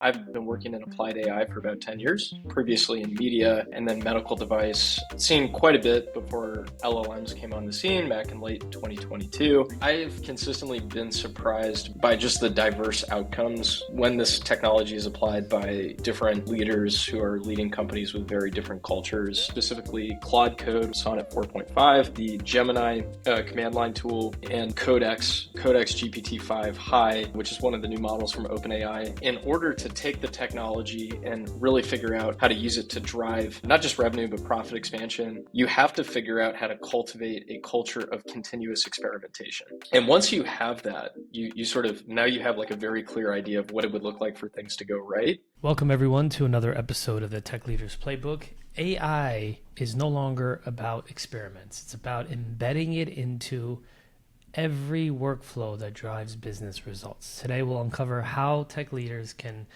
I've been working in applied AI for about 10 years, previously in media and then medical device, seen quite a bit before LLMs came on the scene back in late 2022. I've consistently been surprised by just the diverse outcomes when this technology is applied by different leaders who are leading companies with very different cultures, specifically Claude Code, Sonnet 4.5, the Gemini command line tool, and Codex GPT-5 High, which is one of the new models from OpenAI, in order to take the technology and really figure out how to use it to drive not just revenue, but profit expansion. You have to figure out how to cultivate a culture of continuous experimentation. And once you have that, you sort of, now you have like a very clear idea of what it would look like for things to go right. Welcome everyone to another episode of the Tech Leaders Playbook. AI is no longer about experiments. It's about embedding it into every workflow that drives business results. Today we'll uncover how tech leaders can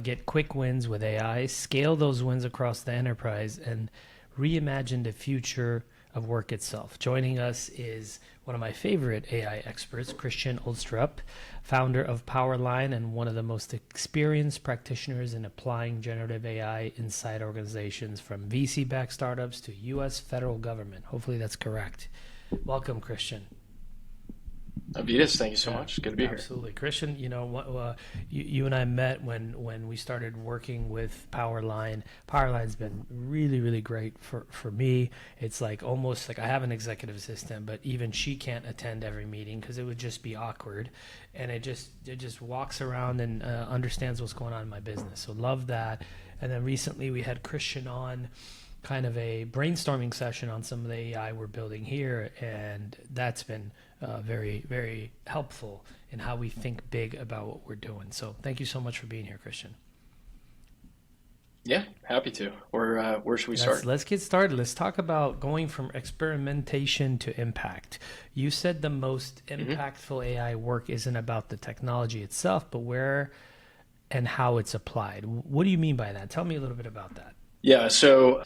get quick wins with AI, scale those wins across the enterprise, and reimagine the future of work itself. Joining us is one of my favorite AI experts, Christian Ulstrup, founder of Powerline and one of the most experienced practitioners in applying generative AI inside organizations, from VC-backed startups to U.S. federal government. Hopefully that's correct. Welcome, Christian. Avetis, thank you so much. Good to be here. Absolutely. Christian, you and I met when we started working with Powerline. Powerline's been really, really great for me. It's like almost like I have an executive assistant, but even she can't attend every meeting because it would just be awkward. And it just walks around and understands what's going on in my business. So love that. And then recently we had Christian on kind of a brainstorming session on some of the AI we're building here, and that's been very, very helpful in how we think big about what we're doing. So thank you so much for being here, Christian. Yeah, happy to. Where should we start? Let's get started. Let's talk about going from experimentation to impact. You said the most impactful AI work isn't about the technology itself, but where and how it's applied. What do you mean by that? Tell me a little bit about that. Yeah, so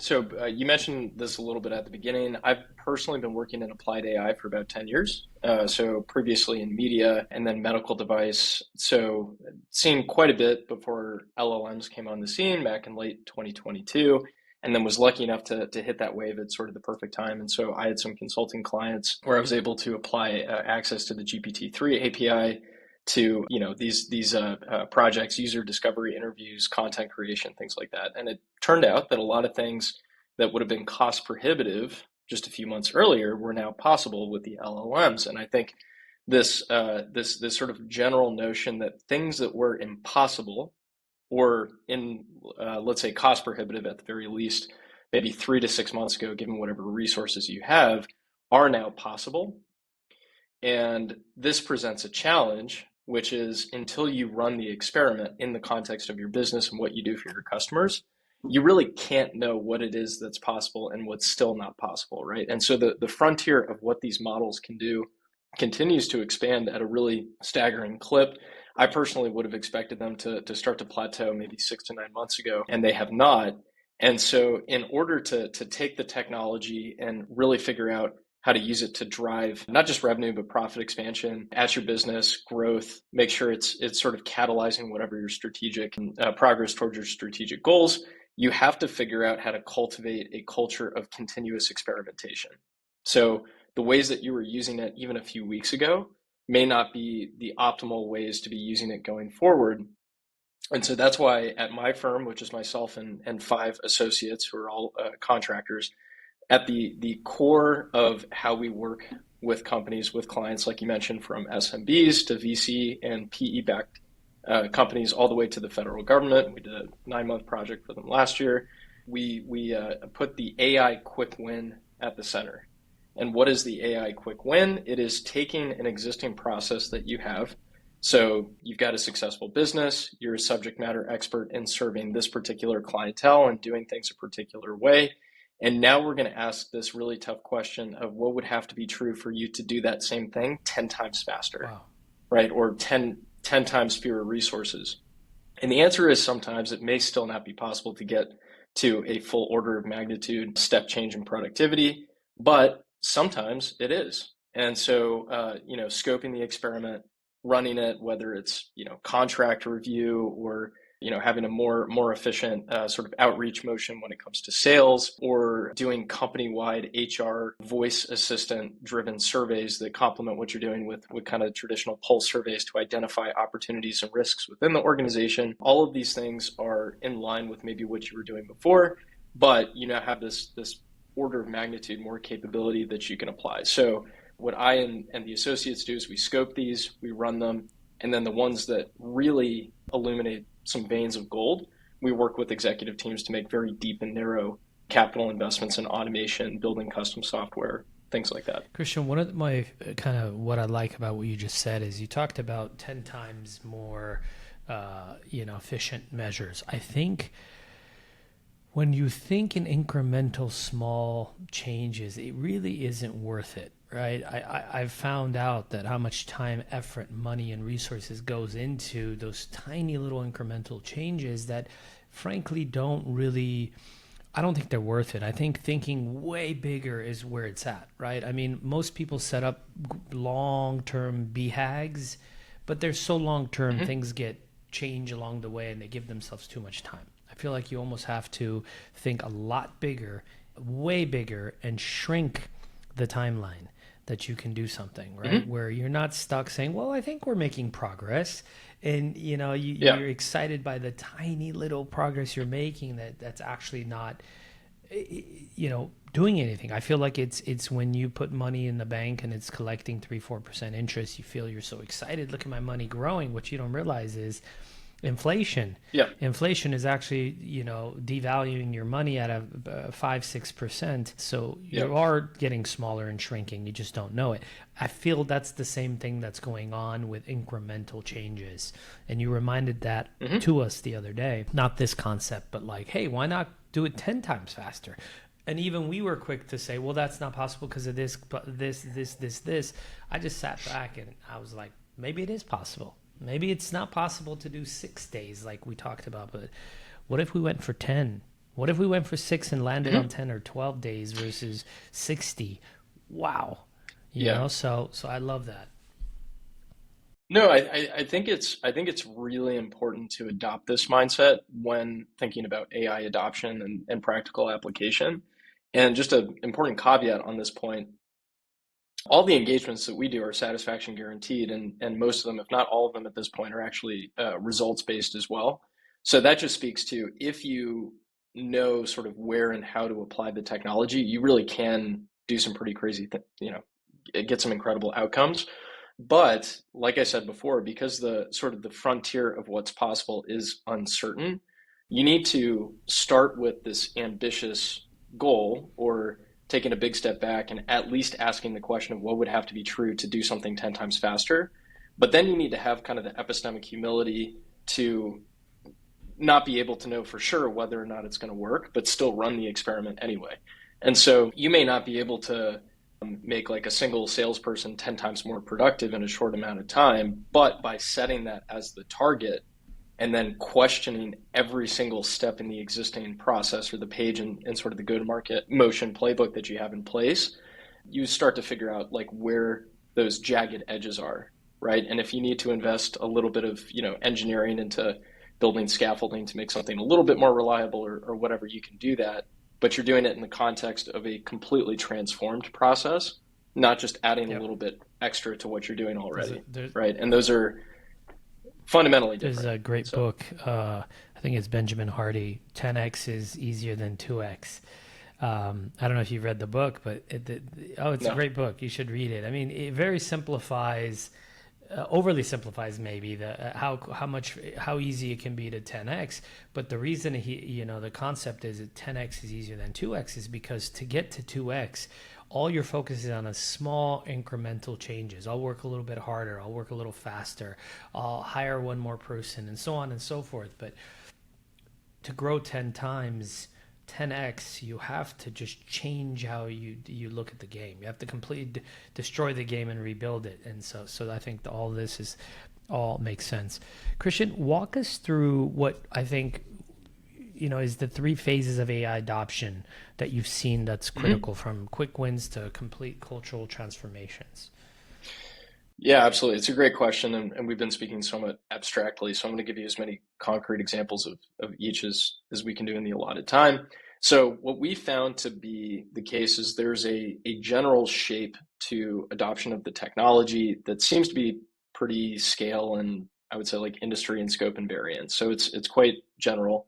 you mentioned this a little bit at the beginning. I've personally been working in applied AI for about 10 years. So previously in media and then medical device. So seen quite a bit before LLMs came on the scene back in late 2022, and then was lucky enough to hit that wave at sort of the perfect time. And so I had some consulting clients where I was able to apply access to the GPT-3 API to these projects, user discovery, interviews, content creation, things like that. And it turned out that a lot of things that would have been cost prohibitive just a few months earlier were now possible with the LLMs. And I think this sort of general notion that things that were impossible or in let's say cost prohibitive at the very least, maybe 3 to 6 months ago, given whatever resources you have, are now possible. And this presents a challenge, which is until you run the experiment in the context of your business and what you do for your customers, you really can't know what it is that's possible and what's still not possible, right? And so the frontier of what these models can do continues to expand at a really staggering clip. I personally would have expected them to start to plateau maybe 6 to 9 months ago, and they have not. And so in order to take the technology and really figure out how to use it to drive not just revenue, but profit expansion at your business, growth, make sure it's sort of catalyzing whatever your strategic progress towards your strategic goals, you have to figure out how to cultivate a culture of continuous experimentation. So the ways that you were using it even a few weeks ago may not be the optimal ways to be using it going forward. And so that's why at my firm, which is myself and 5 associates who are all contractors, at the core of how we work with companies, with clients, like you mentioned, from SMBs to VC and PE-backed companies all the way to the federal government. We did a 9-month project for them last year. We put the AI quick win at the center. And what is the AI quick win? It is taking an existing process that you have. So you've got a successful business, you're a subject matter expert in serving this particular clientele and doing things a particular way. And now we're going to ask this really tough question of what would have to be true for you to do that same thing 10 times faster, wow, right? Or 10 times fewer resources. And the answer is sometimes it may still not be possible to get to a full order of magnitude step change in productivity, but sometimes it is. And so, scoping the experiment, running it, whether it's, contract review or having a more efficient sort of outreach motion when it comes to sales, or doing company-wide HR voice assistant driven surveys that complement what you're doing with kind of traditional pulse surveys to identify opportunities and risks within the organization. All of these things are in line with maybe what you were doing before, but you now have this order of magnitude more capability that you can apply. So what I and the associates do is we scope these, we run them, and then the ones that really illuminate some veins of gold, we work with executive teams to make very deep and narrow capital investments in automation, building custom software, things like that. Christian, one of my kind of what I like about what you just said is you talked about 10 times more, efficient measures. I think when you think in incremental small changes, it really isn't worth it. Right. I've found out that how much time, effort, money, and resources goes into those tiny little incremental changes that frankly I don't think they're worth it. I think thinking way bigger is where it's at, right? I mean, most people set up long-term BHAGs, but they're so long-term, things get changed along the way and they give themselves too much time. I feel like you almost have to think a lot bigger, way bigger, and shrink the timeline that you can do something, right? Where you're not stuck saying, well, I think we're making progress. And, you're excited by the tiny little progress you're making that's actually not, doing anything. I feel like it's when you put money in the bank and it's collecting 3-4% interest, you feel you're so excited. Look at my money growing. What you don't realize is inflation. Yeah. Inflation is actually, devaluing your money at a 5-6%. So you are getting smaller and shrinking. You just don't know it. I feel that's the same thing that's going on with incremental changes. And you reminded that to us the other day. Not this concept, but like, hey, why not do it 10 times faster? And even we were quick to say, well, that's not possible because of this, but this. I just sat back and I was like, maybe it is possible. Maybe it's not possible to do 6 days like we talked about, but what if we went for 10? What if we went for 6 and landed on 10 or 12 days versus 60? Wow. You know, so I love that. No, I think it's really important to adopt this mindset when thinking about AI adoption and practical application. And just an important caveat on this point, all the engagements that we do are satisfaction guaranteed, and most of them, if not all of them at this point, are actually results based as well. So that just speaks to, if you know sort of where and how to apply the technology, you really can do some pretty crazy, get some incredible outcomes. But like I said before, because the sort of the frontier of what's possible is uncertain, you need to start with this ambitious goal, or taking a big step back and at least asking the question of what would have to be true to do something 10 times faster. But then you need to have kind of the epistemic humility to not be able to know for sure whether or not it's going to work, but still run the experiment anyway. And so you may not be able to make like a single salesperson 10 times more productive in a short amount of time, but by setting that as the target and then questioning every single step in the existing process or the page and sort of the go-to-market motion playbook that you have in place, you start to figure out like where those jagged edges are, right? And if you need to invest a little bit of engineering into building scaffolding to make something a little bit more reliable or whatever, you can do that. But you're doing it in the context of a completely transformed process, not just adding a little bit extra to what you're doing already, right? And those are fundamentally different. There's a great book, I think it's Benjamin Hardy, 10x is easier than 2x. I don't know if you've read the book, but it's a great book. You should read it. I mean, it very simplifies, overly simplifies maybe how easy it can be to 10x. But the reason the concept is that 10x is easier than 2x is because to get to 2x, all your focus is on a small incremental changes. I'll work a little bit harder. I'll work a little faster. I'll hire one more person, and so on and so forth. But to grow 10 times, 10x, you have to just change how you look at the game. You have to completely destroy the game and rebuild it. And so I think all this all makes sense. Christian, walk us through what I think is the 3 phases of AI adoption that you've seen that's critical, from quick wins to complete cultural transformations. Yeah, absolutely. It's a great question, and we've been speaking somewhat abstractly, so I'm going to give you as many concrete examples of each as we can do in the allotted time. So what we found to be the case is there's a general shape to adoption of the technology that seems to be pretty scale and I would say like industry and scope and variance. So it's quite general.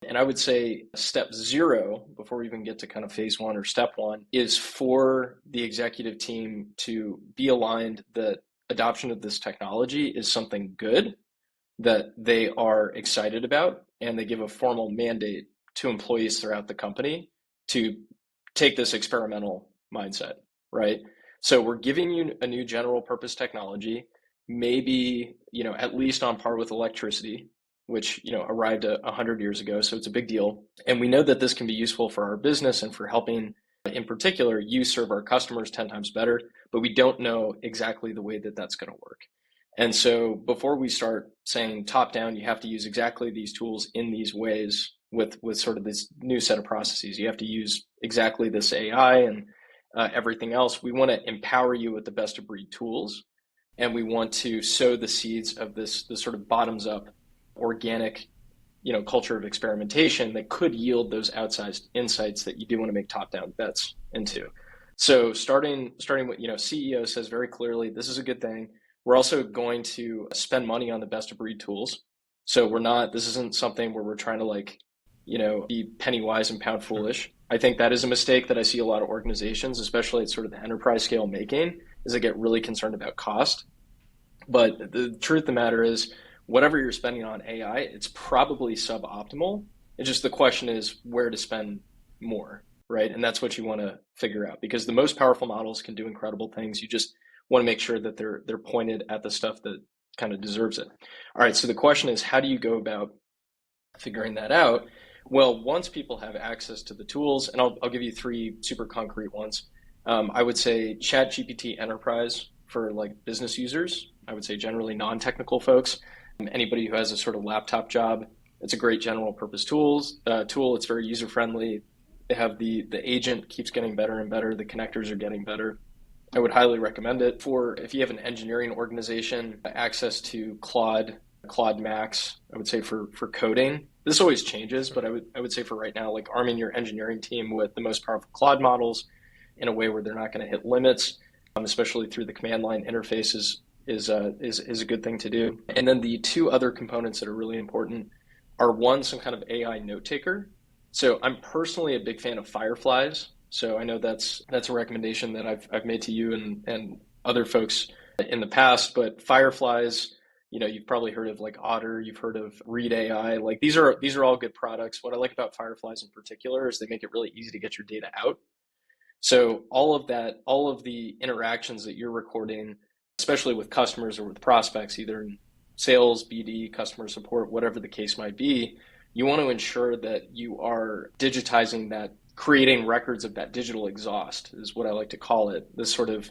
And I would say step zero, before we even get to kind of phase one or step one, is for the executive team to be aligned that adoption of this technology is something good that they are excited about, and they give a formal mandate to employees throughout the company to take this experimental mindset, right? So we're giving you a new general purpose technology, maybe, at least on par with electricity, which, arrived 100 years ago. So it's a big deal. And we know that this can be useful for our business and for helping, in particular, you serve our customers 10 times better, but we don't know exactly the way that that's going to work. And so before we start saying top down, you have to use exactly these tools in these ways with sort of this new set of processes. You have to use exactly this AI and everything else. We want to empower you with the best of breed tools, and we want to sow the seeds of this sort of bottoms up organic, culture of experimentation that could yield those outsized insights that you do want to make top down bets into. So starting with, CEO says very clearly, this is a good thing. We're also going to spend money on the best of breed tools. So this isn't something where we're trying to be penny wise and pound Sure. foolish. I think that is a mistake that I see a lot of organizations, especially at sort of the enterprise scale making, is they get really concerned about cost. But the truth of the matter is, whatever you're spending on AI, it's probably suboptimal. It's just the question is where to spend more, right? And that's what you want to figure out, because the most powerful models can do incredible things. You just want to make sure that they're pointed at the stuff that kind of deserves it. All right, so the question is, how do you go about figuring that out? Well, once people have access to the tools, and I'll give you three super concrete ones. I would say ChatGPT Enterprise for like business users. I would say generally non-technical folks, anybody who has a sort of laptop job. It's a great general purpose tool. It's very user friendly. They have the agent keeps getting better and better. The connectors are getting better. I would highly recommend it for if you have an engineering organization, access to Claude Max, I would say for coding. This always changes, but I would say for right now, like arming your engineering team with the most powerful Claude models in a way where they're not going to hit limits, especially through the command line interfaces, is a good thing to do. And then the two other components that are really important are one, some kind of AI note taker. So I'm personally a big fan of Fireflies. So I know that's a recommendation that I've made to you and other folks in the past. But Fireflies, you've probably heard of like Otter, you've heard of Read AI. Like these are all good products. What I like about Fireflies in particular is they make it really easy to get your data out. So all of that, all of the interactions that you're recording, especially with customers or with prospects, either in sales, BD, customer support, whatever the case might be, you want to ensure that you are digitizing that, creating records of that digital exhaust is what I like to call it. This sort of,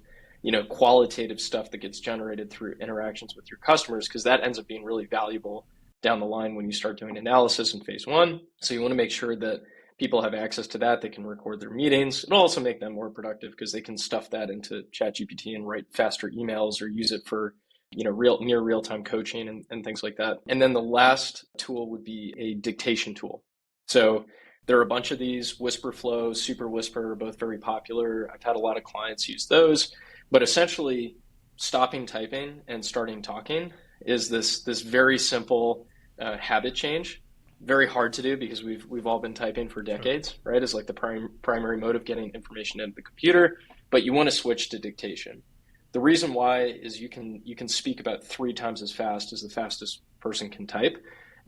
qualitative stuff that gets generated through interactions with your customers, because that ends up being really valuable down the line when you start doing analysis in phase one. So you want to make sure that people have access to that. They can record their meetings. It'll also make them more productive because they can stuff that into ChatGPT and write faster emails or use it for near real time coaching and things like that. And then the last tool would be a dictation tool. So there are a bunch of these. Whisperflow, Super Whisper are both very popular. I've had a lot of clients use those. But essentially, stopping typing and starting talking is this very simple habit change. Very hard to do because we've all been typing for Sure. decades, right? Is like the primary mode of getting information into the computer. But you want to switch to dictation. The reason why is you can speak about 3 times as fast as the fastest person can type,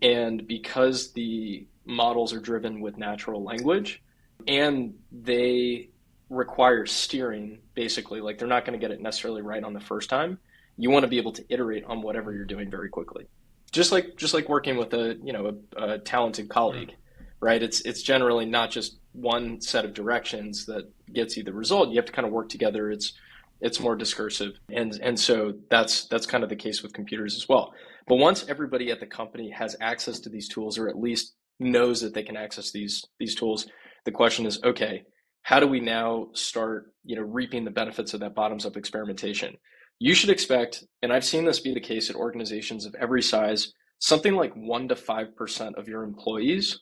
and because the models are driven with natural language, and they require steering, basically, like they're not going to get it necessarily right on the first time. You want to be able to iterate on whatever you're doing very quickly, just like working with a talented Mm. colleague, right? It's generally not just one set of directions that gets you the result. You have to kind of work together. It's more discursive, and so that's kind of the case with computers as well. But once everybody at the company has access to these tools, or at least knows that they can access these tools, the question is, okay, how do we now start reaping the benefits of that bottoms up experimentation? you should expect, and I've seen this be the case at organizations of every size, something like 1 to 5% of your employees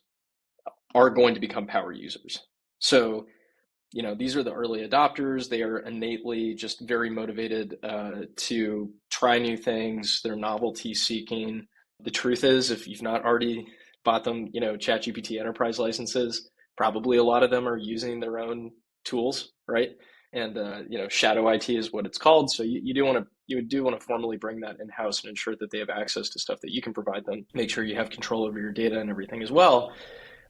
are going to become power users. So, these are the early adopters. They are innately just very motivated to try new things. They're novelty seeking. The truth is, if you've not already bought them, ChatGPT enterprise licenses, probably a lot of them are using their own tools, right? And shadow IT is what it's called. So you do want to formally bring that in house and ensure that they have access to stuff that you can provide them. Make sure you have control over your data and everything as well.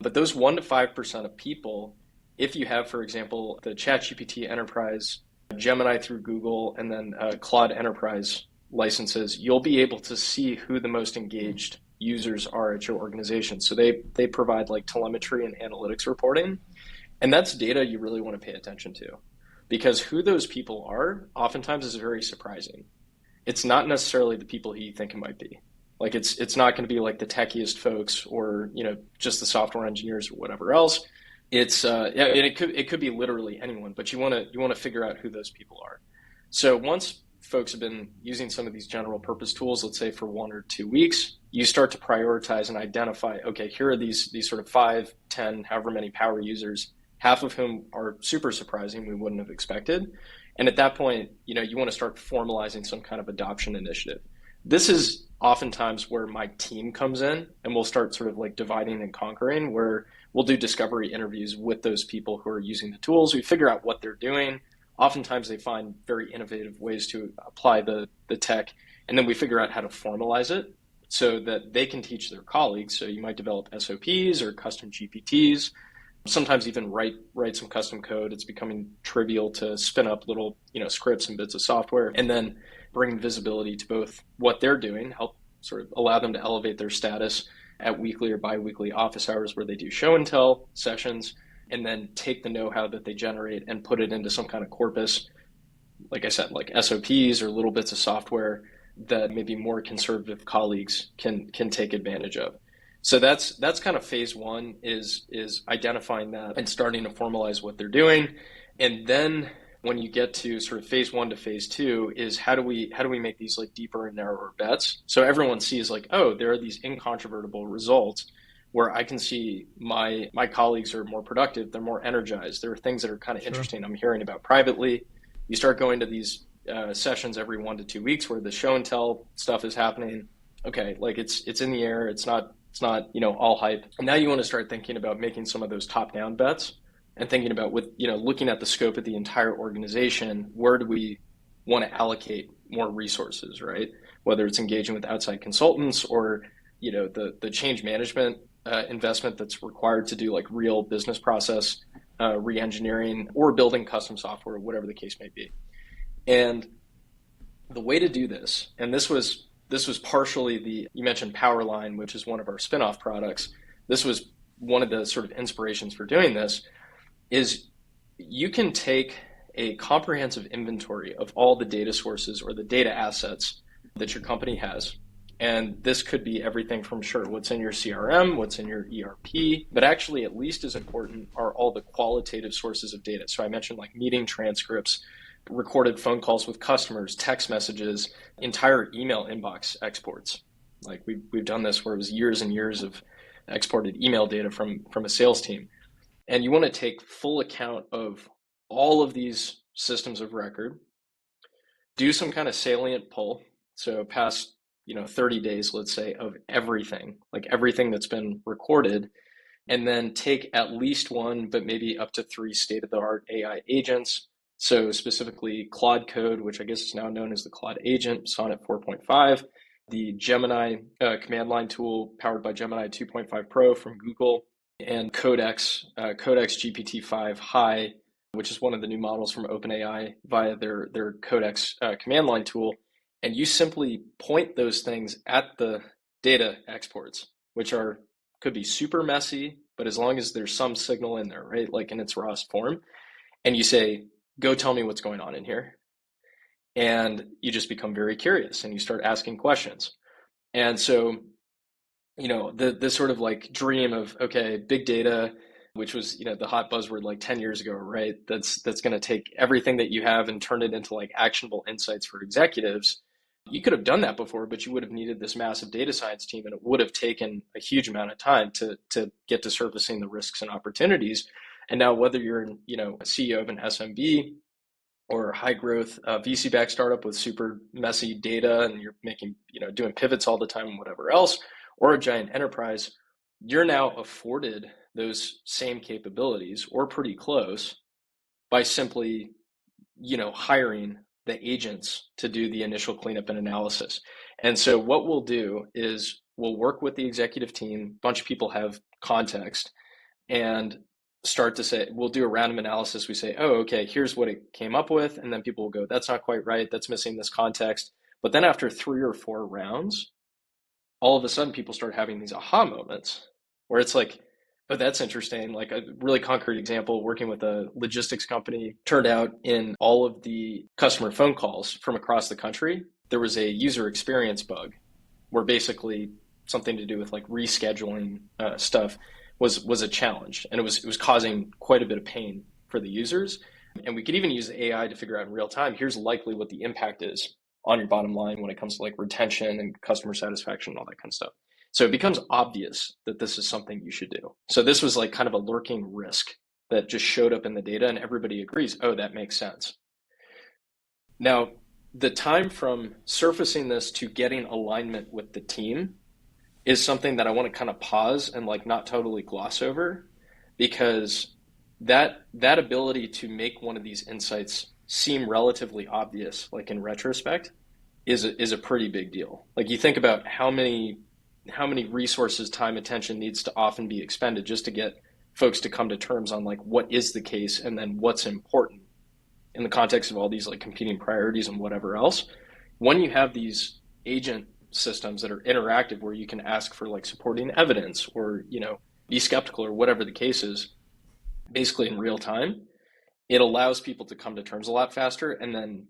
But those 1 to 5% of people, if you have, for example, the ChatGPT Enterprise, Gemini through Google, and then Claude Enterprise licenses, you'll be able to see who the most engaged users are at your organization. So they provide like telemetry and analytics reporting. And that's data you really want to pay attention to, because who those people are oftentimes is very surprising. It's not necessarily the people who you think it might be. Like it's not going to be like the techiest folks or just the software engineers or whatever else. It's it could be literally anyone, but you want to figure out who those people are. So once folks have been using some of these general purpose tools, let's say for 1 or 2 weeks, you start to prioritize and identify, okay, here are these sort of 5, 10, however many power users, half of whom are super surprising, we wouldn't have expected. And at that point, you want to start formalizing some kind of adoption initiative. This is oftentimes where my team comes in, and we'll start sort of like dividing and conquering, where we'll do discovery interviews with those people who are using the tools. We figure out what they're doing. Oftentimes they find very innovative ways to apply the tech, and then we figure out how to formalize it so that they can teach their colleagues. So you might develop SOPs or custom GPTs, sometimes even write some custom code. It's becoming trivial to spin up little scripts and bits of software, and then bring visibility to both what they're doing, help sort of allow them to elevate their status at weekly or bi-weekly office hours where they do show and tell sessions, and then take the know-how that they generate and put it into some kind of corpus, like I said, like SOPs or little bits of software that maybe more conservative colleagues can take advantage of. So that's kind of phase one is identifying that and starting to formalize what they're doing. And then when you get to sort of phase 1 to phase 2 is how do we make these like deeper and narrower bets? So everyone sees like, oh, there are these incontrovertible results where I can see my colleagues are more productive, they're more energized. There are things that are kind of interesting I'm hearing about privately. You start going to these sessions every 1 to 2 weeks where the show and tell stuff is happening. Okay, like it's in the air. It's not all hype. And now you want to start thinking about making some of those top down bets and thinking about with looking at the scope of the entire organization, where do we want to allocate more resources, right? Whether it's engaging with outside consultants or the change management investment that's required to do like real business process re-engineering or building custom software, whatever the case may be. And the way to do this, and this was partially you mentioned Powerline, which is one of our spin-off products. This was one of the sort of inspirations for doing this, is you can take a comprehensive inventory of all the data sources or the data assets that your company has. And this could be everything from, what's in your CRM, what's in your ERP, but actually at least as important are all the qualitative sources of data. So I mentioned like meeting transcripts, recorded phone calls with customers, text messages, entire email inbox exports. Like we've done this where it was years and years of exported email data from a sales team. And you want to take full account of all of these systems of record, do some kind of salient pull. So past 30 days, let's say, of everything, like everything that's been recorded, and then take at least one, but maybe up to 3 state-of-the-art AI agents. So specifically Claude Code, which I guess is now known as the Claude Agent, Sonnet 4.5, the Gemini command line tool powered by Gemini 2.5 Pro from Google, and Codex GPT-5 High, which is one of the new models from OpenAI via their Codex command line tool. And you simply point those things at the data exports, which could be super messy, but as long as there's some signal in there, right, like in its rawest form, and you say, go tell me what's going on in here. And you just become very curious and you start asking questions. And so, the sort of like dream of, okay, big data, which was, the hot buzzword like 10 years ago, right? That's going to take everything that you have and turn it into like actionable insights for executives. You could have done that before, but you would have needed this massive data science team, and it would have taken a huge amount of time to get to surfacing the risks and opportunities. And now, whether you're, a CEO of an SMB or high growth VC backed startup with super messy data, and you're making, doing pivots all the time and whatever else, or a giant enterprise, you're now afforded those same capabilities or pretty close by simply, hiring the agents to do the initial cleanup and analysis. And so what we'll do is we'll work with the executive team, a bunch of people have context, and start to say, we'll do a random analysis. We say, oh, okay, here's what it came up with. And then people will go, that's not quite right. That's missing this context. But then after 3 or 4 rounds, all of a sudden people start having these aha moments where it's like, oh, that's interesting. Like a really concrete example, working with a logistics company, turned out in all of the customer phone calls from across the country, there was a user experience bug where basically something to do with like rescheduling stuff was a challenge, and it was causing quite a bit of pain for the users. And we could even use the AI to figure out in real time, here's likely what the impact is on your bottom line when it comes to like retention and customer satisfaction and all that kind of stuff. So it becomes obvious that this is something you should do. So this was like kind of a lurking risk that just showed up in the data, and everybody agrees, oh, that makes sense. Now, the time from surfacing this to getting alignment with the team is something that I want to kind of pause and like not totally gloss over, because that ability to make one of these insights seem relatively obvious, like in retrospect, is a pretty big deal. Like you think about how many resources, time, attention needs to often be expended just to get folks to come to terms on like what is the case and then what's important in the context of all these like competing priorities and whatever else. When you have these agent systems that are interactive where you can ask for like supporting evidence or, be skeptical or whatever the case is, basically in real time, it allows people to come to terms a lot faster and then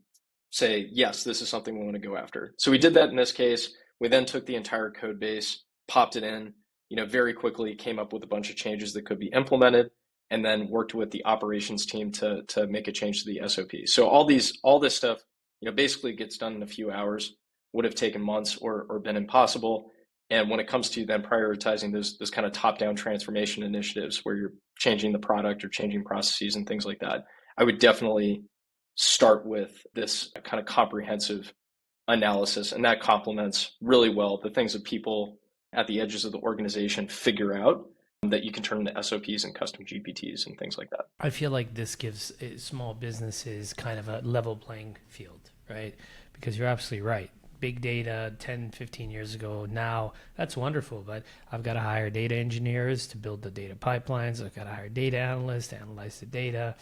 say, yes, this is something we want to go after. So we did that in this case. We then took the entire code base, popped it in, very quickly came up with a bunch of changes that could be implemented, and then worked with the operations team to make a change to the SOP. So all this stuff, basically gets done in a few hours, would have taken months or been impossible. And when it comes to then prioritizing those kind of top-down transformation initiatives where you're changing the product or changing processes and things like that, I would definitely start with this kind of comprehensive analysis, and that complements really well the things that people at the edges of the organization figure out that you can turn into SOPs and custom GPTs and things like that. I feel like this gives small businesses kind of a level playing field, right? Because you're absolutely right. Big data 10, 15 years ago, now that's wonderful, but I've got to hire data engineers to build the data pipelines. I've got to hire data analysts to analyze the data.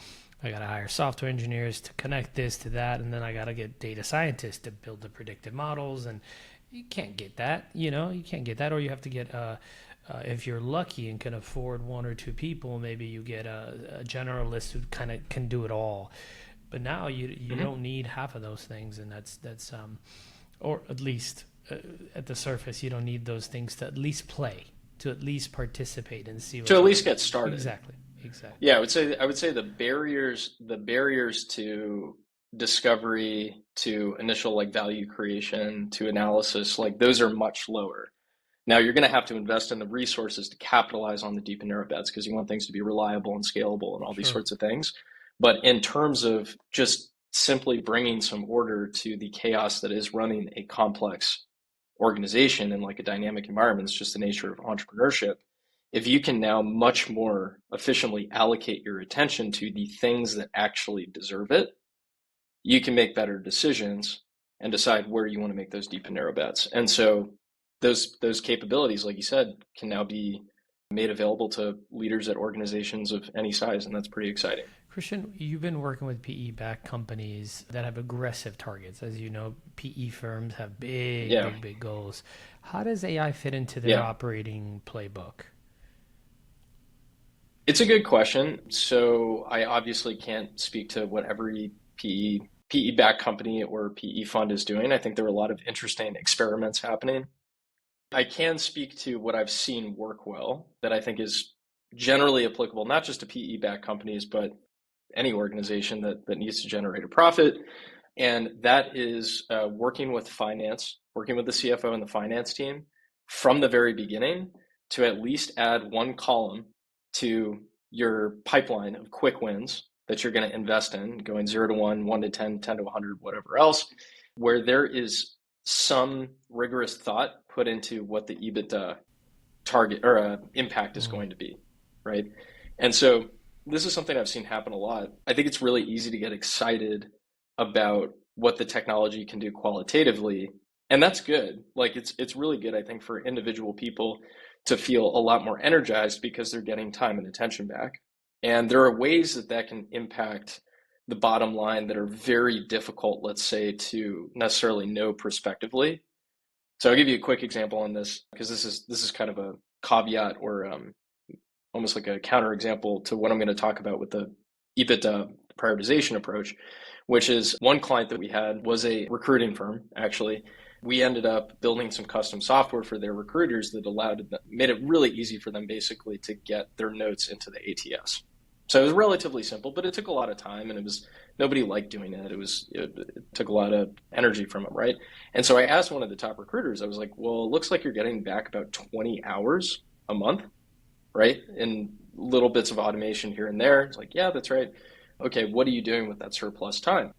I got to hire software engineers to connect this to that. And then I got to get data scientists to build the predictive models. And you can't get that, you can't get that. Or you have to get, if you're lucky and can afford 1 or 2 people, maybe you get a generalist who kind of can do it all. But now you don't need half of those things. And that's or at least at the surface, you don't need those things to at least play, to at least participate and see. To at least get started. Exactly. Yeah, I would say the barriers to discovery, to initial like value creation, to analysis, like those are much lower. Now you're going to have to invest in the resources to capitalize on the deep and narrow bets because you want things to be reliable and scalable and all these sorts of things. But in terms of just simply bringing some order to the chaos that is running a complex organization in like a dynamic environment, it's just the nature of entrepreneurship. If you can now much more efficiently allocate your attention to the things that actually deserve it, you can make better decisions and decide where you want to make those deep and narrow bets. And so those capabilities, like you said, can now be made available to leaders at organizations of any size, and that's pretty exciting. Christian, you've been working with PE-backed companies that have aggressive targets. As you know, PE firms have big goals. How does AI fit into their operating playbook? It's a good question. So I obviously can't speak to what every PE-backed company or PE fund is doing. I think there are a lot of interesting experiments happening. I can speak to what I've seen work well that I think is generally applicable, not just to PE-backed companies, but any organization that needs to generate a profit. And that is working with finance, working with the CFO and the finance team from the very beginning to at least add one column to your pipeline of quick wins that you're going to invest in, going 0 to 1, 1 to 10, 10 to 100, whatever else, where there is some rigorous thought put into what the EBITDA target or impact is going to be, right? And so this is something I've seen happen a lot. I think it's really easy to get excited about what the technology can do qualitatively, and that's good. Like it's really good, I think, for individual people to feel a lot more energized because they're getting time and attention back. And there are ways that can impact the bottom line that are very difficult, let's say, to necessarily know prospectively. So I'll give you a quick example on this because this is kind of a caveat or almost like a counterexample to what I'm going to talk about with the EBITDA prioritization approach, which is one client that we had was a recruiting firm, actually. We ended up building some custom software for their recruiters that made it really easy for them basically to get their notes into the ATS. So it was relatively simple, but it took a lot of time and nobody liked doing it. It took a lot of energy from them, right? And so I asked one of the top recruiters, I was like, well, it looks like you're getting back about 20 hours a month, right? And little bits of automation here and there. It's like, yeah, that's right. Okay, what are you doing with that surplus time?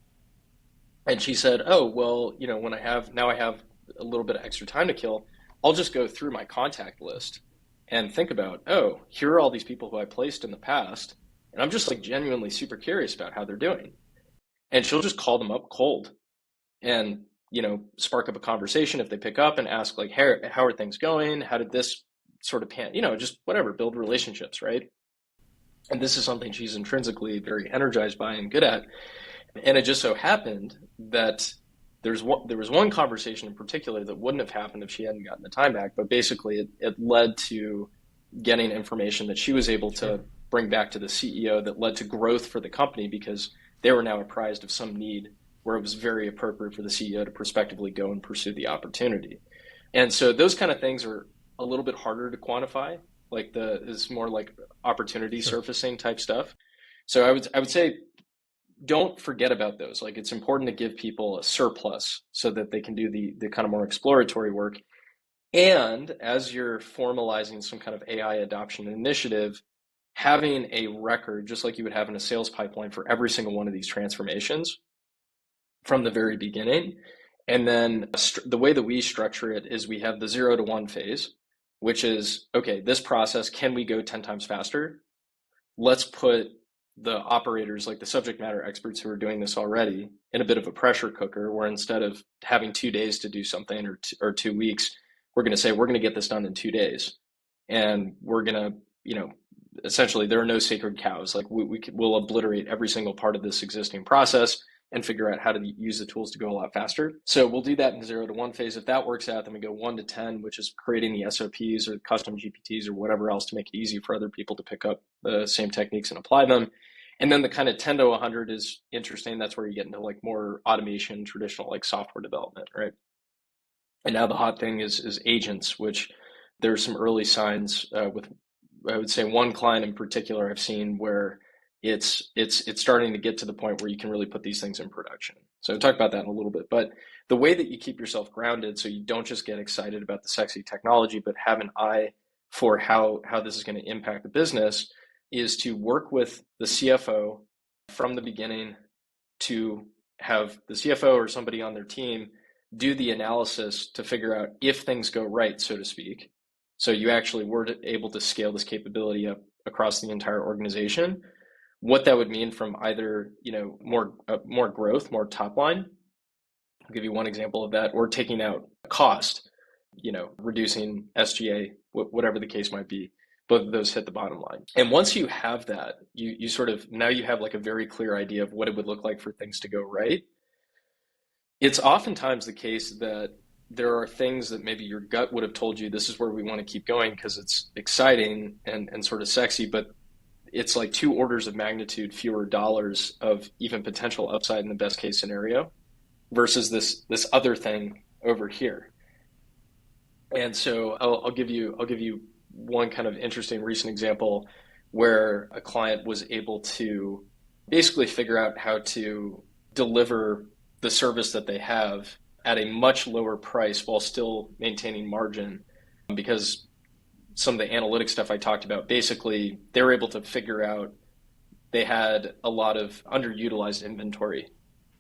And she said, oh, well, when I have a little bit of extra time to kill, I'll just go through my contact list and think about, oh, here are all these people who I placed in the past. And I'm just like genuinely super curious about how they're doing. And she'll just call them up cold and, spark up a conversation if they pick up and ask like, hey, how are things going? How did this sort of just whatever, build relationships, right? And this is something she's intrinsically very energized by and good at. And it just so happened that there was one conversation in particular that wouldn't have happened if she hadn't gotten the time back. But basically, it led to getting information that she was able to bring back to the CEO that led to growth for the company because they were now apprised of some need where it was very appropriate for the CEO to prospectively go and pursue the opportunity. And so those kind of things are a little bit harder to quantify. Like is more like opportunity surfacing type stuff. So I would say don't forget about those. Like it's important to give people a surplus so that they can do the kind of more exploratory work. And as you're formalizing some kind of AI adoption initiative, having a record, just like you would have in a sales pipeline for every single one of these transformations from the very beginning. And then the way that we structure it is we have the 0 to 1 phase, which is, okay, this process, can we go 10 times faster? Let's put the operators, like the subject matter experts who are doing this already, in a bit of a pressure cooker where instead of having 2 days to do something or 2 weeks, we're going to say, we're going to get this done in 2 days. And we're going to, essentially there are no sacred cows. Like we'll obliterate every single part of this existing process and figure out how to use the tools to go a lot faster. So we'll do that in the 0 to 1 phase. If that works out, then we go 1 to 10, which is creating the SOPs or custom GPTs or whatever else to make it easy for other people to pick up the same techniques and apply them. And then the kind of 10 to 100 is interesting. That's where you get into like more automation, traditional like software development, right? And now the hot thing is agents, which there's some early signs with, I would say, one client in particular I've seen where it's starting to get to the point where you can really put these things in production. So I'll talk about that in a little bit. But the way that you keep yourself grounded so you don't just get excited about the sexy technology, but have an eye for how this is going to impact the business is to work with the CFO from the beginning to have the CFO or somebody on their team do the analysis to figure out if things go right, so to speak. So you actually were able to scale this capability up across the entire organization. What that would mean from either, more growth, more top line. I'll give you one example of that, or taking out cost, reducing SGA, whatever the case might be. Both of those hit the bottom line. And once you have that, you sort of, now you have like a very clear idea of what it would look like for things to go right. It's oftentimes the case that there are things that maybe your gut would have told you this is where we want to keep going because it's exciting and sort of sexy, but it's like 2 orders of magnitude fewer dollars of even potential upside in the best case scenario versus this other thing over here. And so I'll give you one kind of interesting recent example where a client was able to basically figure out how to deliver the service that they have at a much lower price while still maintaining margin, because some of the analytic stuff I talked about, basically they were able to figure out they had a lot of underutilized inventory,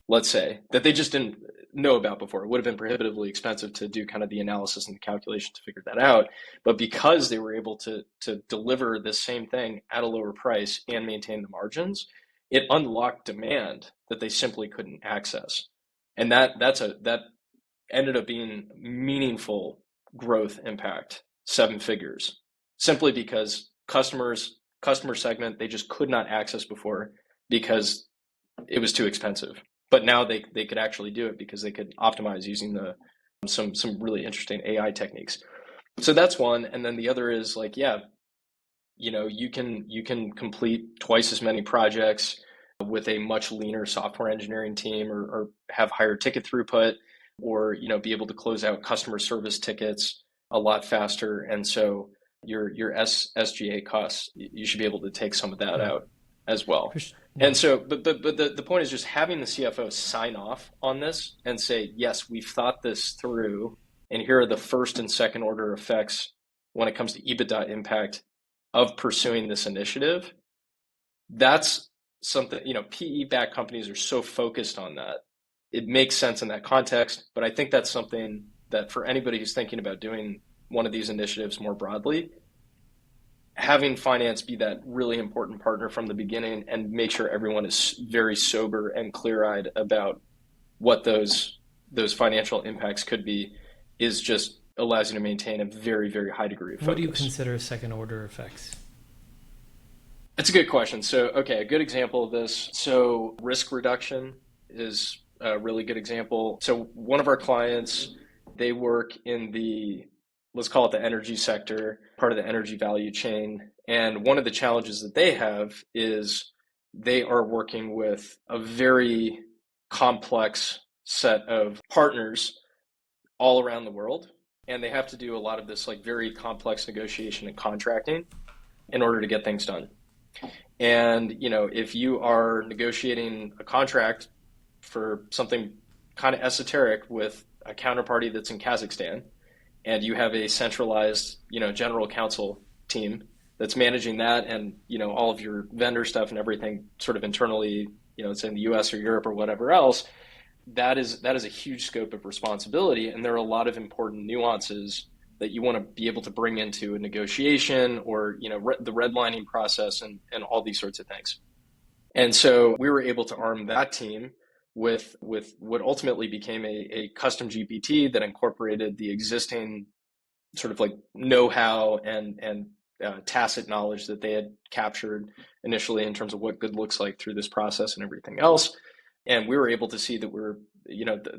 let's say, that they just didn't know about before. It would have been prohibitively expensive to do kind of the analysis and the calculation to figure that out. But because they were able to deliver the same thing at a lower price and maintain the margins, it unlocked demand that they simply couldn't access. And that ended up being meaningful growth impact, 7 figures, simply because customer segment they just could not access before because it was too expensive. But now they could actually do it because they could optimize using some really interesting AI techniques. So that's one. And then the other is like, yeah, you can complete twice as many projects with a much leaner software engineering team, or have higher ticket throughput, or be able to close out customer service tickets a lot faster. And so your SGA costs, you should be able to take some of that out as well. And so, but the point is just having the CFO sign off on this and say, yes, we've thought this through, and here are the first and second order effects when it comes to EBITDA impact of pursuing this initiative. That's something, PE-backed companies are so focused on that. It makes sense in that context, but I think that's something that for anybody who's thinking about doing one of these initiatives more broadly, having finance be that really important partner from the beginning and make sure everyone is very sober and clear-eyed about what those financial impacts could be is just allows you to maintain a very, very high degree of focus. What do you consider second order effects? It's a good question. So, okay, a good example of this. So risk reduction is a really good example. So one of our clients, they work in let's call it the energy sector, part of the energy value chain. And one of the challenges that they have is they are working with a very complex set of partners all around the world. And they have to do a lot of this like very complex negotiation and contracting in order to get things done. And, if you are negotiating a contract for something kind of esoteric with a counterparty that's in Kazakhstan, and you have a centralized, general counsel team that's managing that, and, all of your vendor stuff and everything sort of internally, it's in the US or Europe or whatever else, that is a huge scope of responsibility. And there are a lot of important nuances that you want to be able to bring into a negotiation or, the redlining process and all these sorts of things. And so we were able to arm that team with what ultimately became a custom GPT that incorporated the existing sort of like know-how and tacit knowledge that they had captured initially in terms of what good looks like through this process and everything else. And we were able to see that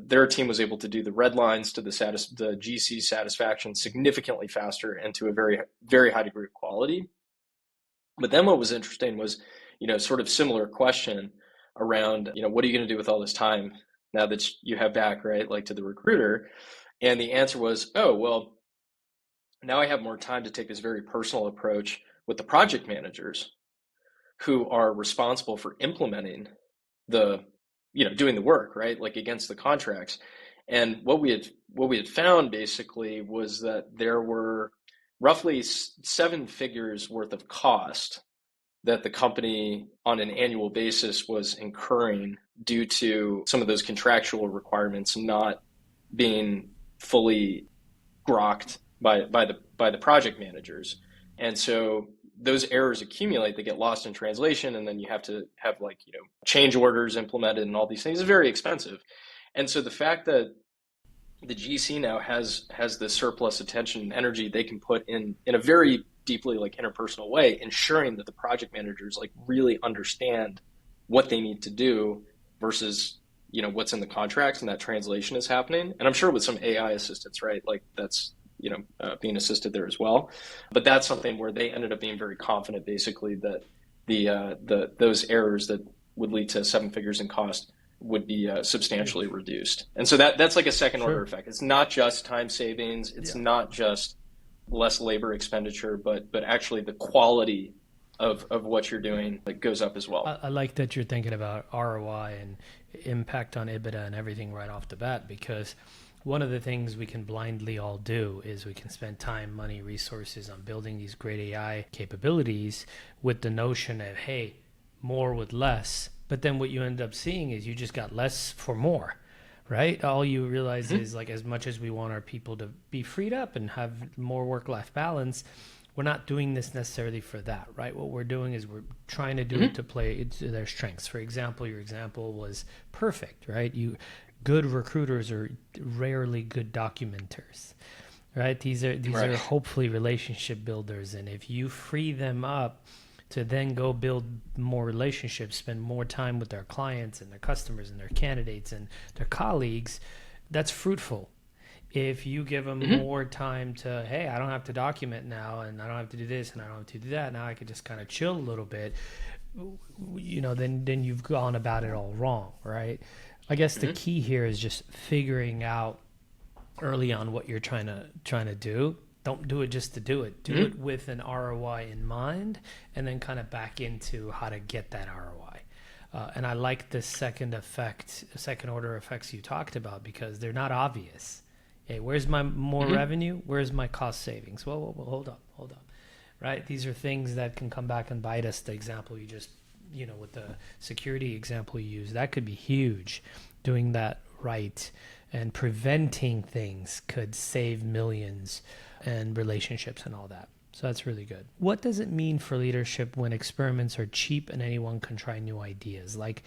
their team was able to do the red lines to the GC satisfaction significantly faster and to a very, very high degree of quality. But then what was interesting was, sort of similar question around, what are you going to do with all this time now that you have back, right? Like to the recruiter. And the answer was, oh, well, now I have more time to take this very personal approach with the project managers who are responsible for implementing doing the work, right? Like against the contracts. And what we had found basically was that there were roughly 7 figures worth of cost that the company on an annual basis was incurring due to some of those contractual requirements not being fully grokked by the project managers. And so those errors accumulate, they get lost in translation, and then you have to have change orders implemented and all these things. It's very expensive. And so the fact that the GC now has this surplus attention and energy they can put in a very deeply interpersonal way, ensuring that the project managers really understand what they need to do versus what's in the contracts, and that translation is happening. And I'm sure with some AI assistance, right? That's being assisted there as well. But that's something where they ended up being very confident, basically, that those errors that would lead to 7 figures in cost would be substantially reduced. And so that's like a second order effect. It's not just time savings. It's not just less labor expenditure, but actually the quality of what you're doing like goes up as well. I like that you're thinking about ROI and impact on EBITDA and everything right off the bat, because one of the things we can blindly all do is we can spend time, money, resources on building these great AI capabilities with the notion of, hey, more with less. But then what you end up seeing is you just got less for more, right? All you realize is, like, as much as we want our people to be freed up and have more work-life balance, we're not doing this necessarily for that, right? What we're doing is we're trying to do it to play to their strengths. For example, your example was perfect, right? Good recruiters are rarely good documenters, right? These are hopefully relationship builders, and if you free them up to then go build more relationships, spend more time with their clients and their customers and their candidates and their colleagues, that's fruitful. If you give them more time to, hey, I don't have to document now, and I don't have to do this, and I don't have to do that, now I can just kind of chill a little bit, then you've gone about it all wrong, right? I guess the key here is just figuring out early on what you're trying to do. Don't do it just to do it. Do it with an ROI in mind, and then kind of back into how to get that ROI. And I like the second order effects you talked about, because they're not obvious. Hey, where's my more revenue? Where's my cost savings? Well, hold up. Right? These are things that can come back and bite us. The example you just, with the security example you use, that could be huge. Doing that right and preventing things could save millions and relationships and all that. So that's really good. What does it mean for leadership when experiments are cheap and anyone can try new ideas? Like,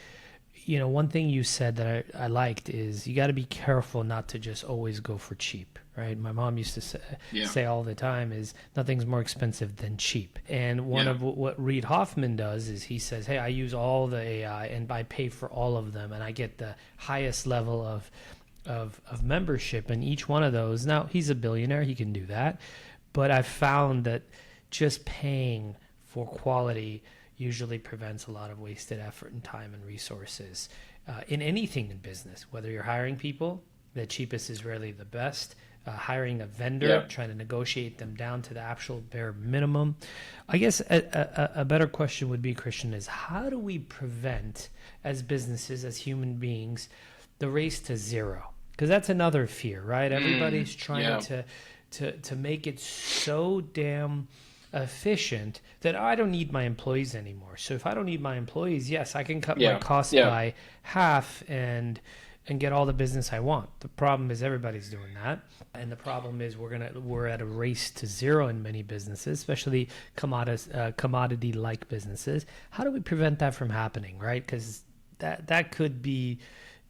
one thing you said that I liked is you got to be careful not to just always go for cheap, right? My mom used to say all the time is nothing's more expensive than cheap. And one of what Reid Hoffman does is he says, hey, I use all the AI and I pay for all of them, and I get the highest level of membership in each one of those. Now, he's a billionaire. He can do that. But I've found that just paying for quality usually prevents a lot of wasted effort and time and resources in anything in business. Whether you're hiring people, the cheapest is rarely the best. Hiring a vendor, trying to negotiate them down to the actual bare minimum. I guess a better question would be, Christian, is how do we prevent, as businesses, as human beings, the race to zero? Because that's another fear, right? Everybody's trying to make it so damn efficient that I don't need my employees anymore. So if I don't need my employees, yes, I can cut my costs by half and get all the business I want. The problem is everybody's doing that, and the problem is we're at a race to zero in many businesses, especially commodity like businesses. How do we prevent that from happening, right? Because that could be